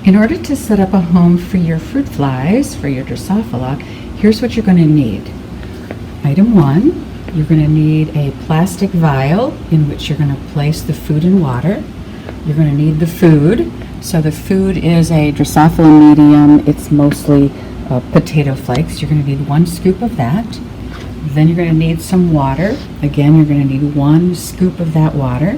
In order to set up a home for your fruit flies, for your Drosophila, here's what you're going to need. Item 1, you're going to need a plastic vial in which you're going to place the food and water. You're going to need the food. So the food is a Drosophila medium. It's mostly potato flakes. You're going to need 1 scoop of that. Then you're going to need some water. Again, you're going to need 1 scoop of that water.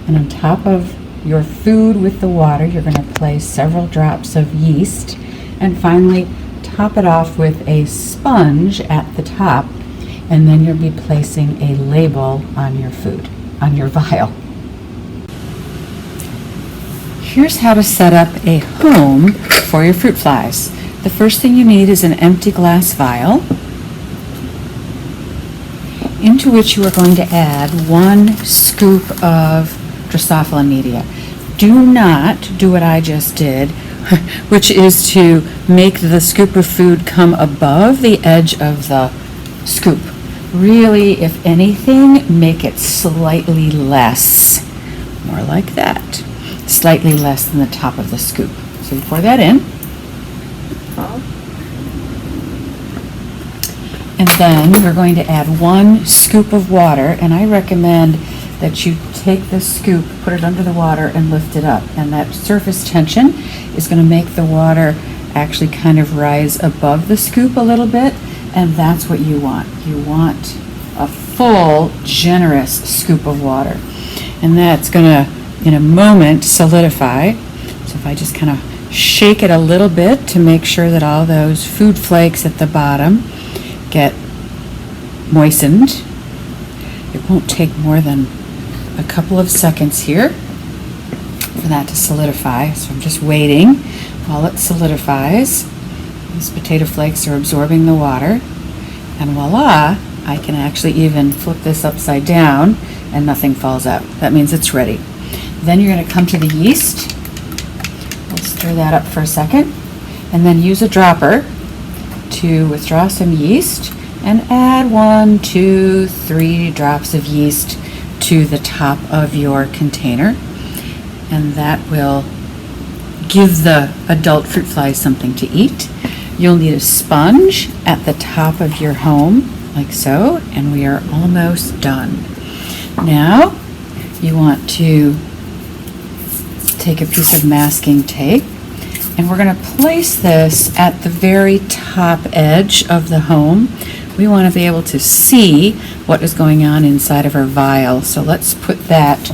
And on top of your food with the water, you're going to place several drops of yeast. And finally, top it off with a sponge at the top. And then you'll be placing a label on your food, on your vial. Here's how to set up a home for your fruit flies. The first thing you need is an empty glass vial into which you are going to add 1 scoop of Drosophila media. Do not do what I just did, which is to make the scoop of food come above the edge of the scoop. Really, if anything, make it slightly less, more like that. Slightly less than the top of the scoop. So you pour that in. And then we're going to add 1 scoop of water, and I recommend that you take the scoop, put it under the water, and lift it up. And that surface tension is going to make the water actually kind of rise above the scoop a little bit, and that's what you want. You want a full, generous scoop of water. And that's going to, in a moment, solidify. So if I just kind of shake it a little bit to make sure that all those food flakes at the bottom get moistened. It won't take more than a couple of seconds here for that to solidify. So I'm just waiting while it solidifies. These potato flakes are absorbing the water. And voila, I can actually even flip this upside down and nothing falls out. That means it's ready. Then you're going to come to the yeast. We'll stir that up for a second. And then use a dropper to withdraw some yeast and add 1, 2, 3 drops of yeast to the top of your container. And that will give the adult fruit flies something to eat. You'll need a sponge at the top of your home, like so, and we are almost done. Now, you want to take a piece of masking tape, and we're going to place this at the very top edge of the home. We want to be able to see what is going on inside of our vial. So let's put that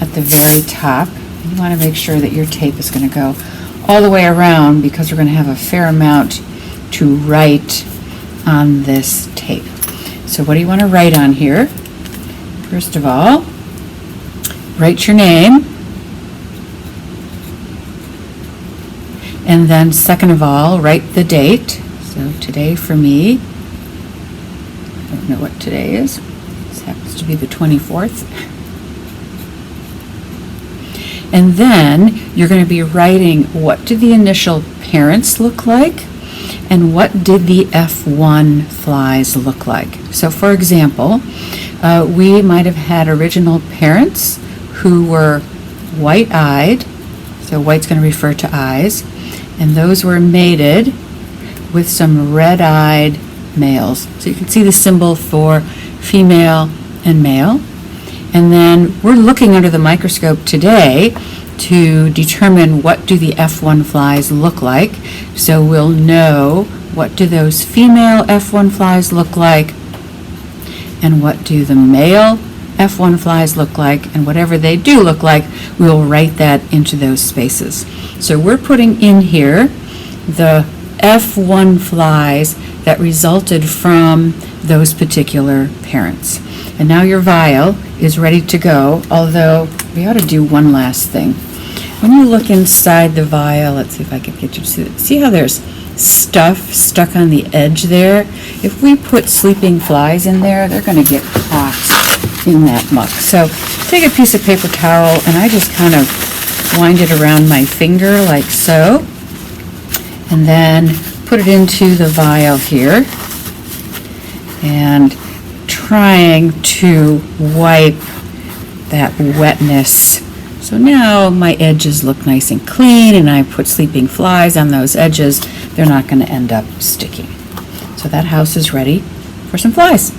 at the very top. You want to make sure that your tape is going to go all the way around because we're going to have a fair amount to write on this tape. So what do you want to write on here? First of all, write your name. And then second of all, write the date. So today for me, I don't know what today is. This happens to be the 24th. And then you're going to be writing what did the initial parents look like and what did the F1 flies look like. So for example, we might have had original parents who were white-eyed. So white's going to refer to eyes. And those were mated with some red-eyed males. So you can see the symbol for female and male. And then we're looking under the microscope today to determine what do the F1 flies look like. So we'll know what do those female F1 flies look like and what do the male F1 flies look like, and whatever they do look like, we'll write that into those spaces. So we're putting in here the F1 flies that resulted from those particular parents. And now your vial is ready to go, although we ought to do one last thing. When you look inside the vial, let's see if I can get you to see it. See how there's stuff stuck on the edge there? If we put sleeping flies in there, they're going to get caught in that muck. So take a piece of paper towel and I just kind of wind it around my finger like so, and then put it into the vial here and trying to wipe that wetness So now my edges look nice and clean, and I put sleeping flies on those edges. They're not going to end up sticky. So that house is ready for some flies.